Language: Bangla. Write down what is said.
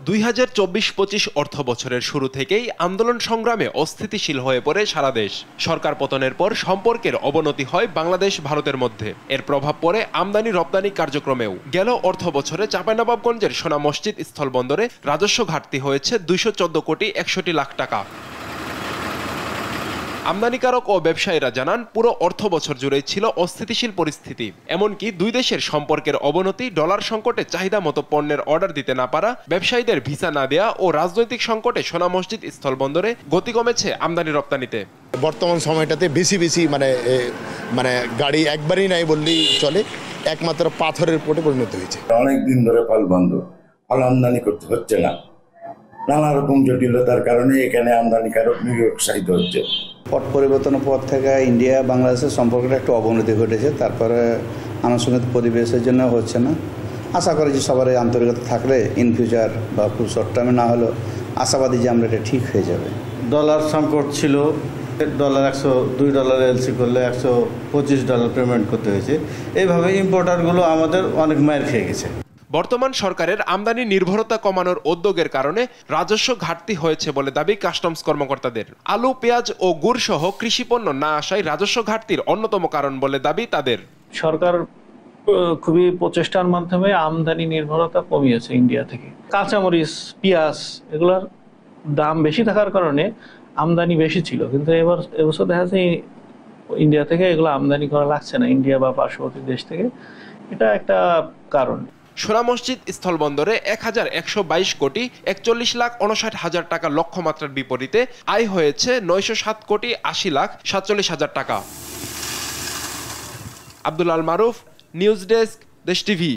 2024-25 অর্থ বছরের শুরু থেকেই আন্দোলন সংগ্রামে অস্থিতিশীল হয়ে পড়ে সারা দেশ। সরকার পতনের পর সম্পর্কের অবনতি হয় বাংলাদেশ ভারতের মধ্যে। এর প্রভাব পড়ে আমদানি রপ্তানি কার্যক্রমেও। গেল অর্থ বছরে চাঁপাইনবাবগঞ্জের সোনা মসজিদ স্থলবন্দরে রাজস্ব ঘাটতি হয়েছে 214 কোটি 61 লাখ টাকা। আমদানিকারক ও ব্যবসায়ীরা জানান, পুরো অর্থ বছর জুড়েই ছিল অস্থিতিশীল পরিস্থিতি। এমনকি দুই দেশের সম্পর্কের অবনতি, ডলার সংকটে চাহিদা মতো পণ্যের অর্ডার দিতে না পারা, ব্যবসায়ীদের ভিসা না দেয়া ও রাজনৈতিক সংকটে সোনা মসজিদ স্থলবন্দরে গতি কমেছে আমদানি রপ্তানিতে। বর্তমান সময়টাতে বেশি মানে গাড়ি একবারই নাই বললেই চলে, একমাত্র পাথরের পোটে পরিণত হয়েছে। অনেকদিন ধরে ফল বন্ধ, ফল আমদানি করতে হচ্ছে না। নানা রকম জটিলতার কারণে এখানে আমদানিকারক নিরুৎসাহিত হচ্ছে। পট পরিবর্তনের পর থেকে ইন্ডিয়া বাংলাদেশের সম্পর্কটা একটু অবনতি ঘটেছে। তারপরে আনুষ্ঠানিক পরিবেশের জন্য হচ্ছে না। আশা করি যে সবার আন্তরিকতা থাকলে ইন ফিউচার বা খুব শর্ট টার্মে না হলেও আশাবাদী যে আমরা এটা ঠিক হয়ে যাবে। ডলার সংকট ছিল, $2 এলসি করলে $125 পেমেন্ট করতে হয়েছে। এইভাবে ইম্পোর্টারগুলো আমাদের অনেক মায়ের খেয়ে গেছে। বর্তমান সরকারের আমদানি নির্ভরতা কমানোর উদ্যোগের কারণে রাজস্ব ঘাটতি হয়েছে বলে দাবি কাস্টমস কর্মকর্তাদের। আলু, পেঁয়াজ ও গুড় সহ কৃষিপণ্য না আসায় রাজস্ব ঘাটতির অন্যতম কারণ বলে দাবি তাদের। সরকার খুবই প্রচেষ্টার মাধ্যমে আমদানি নির্ভরতা কমিয়েছে ইন্ডিয়া থেকে। কাঁচামরিচ, পেঁয়াজ এগুলোর দাম বেশি থাকার কারণে আমদানি বেশি ছিল, কিন্তু এবছর দেখা যাচ্ছে ইন্ডিয়া থেকে এগুলো আমদানি করা লাগছে না, ইন্ডিয়া বা পার্শ্ববর্তী দেশ থেকে। এটা একটা কারণ। সোনা মসজিদ স্থলবন্দরে 1122 কোটি 41 লাখ 59 হাজার টাকা লক্ষ্যমাত্রার বিপরীতে আয় হয়েছে 907 কোটি 80 লাখ 47 হাজার টাকা। আব্দুল আল মারুফ, নিউজ ডেস্ক, দেশ টিভি।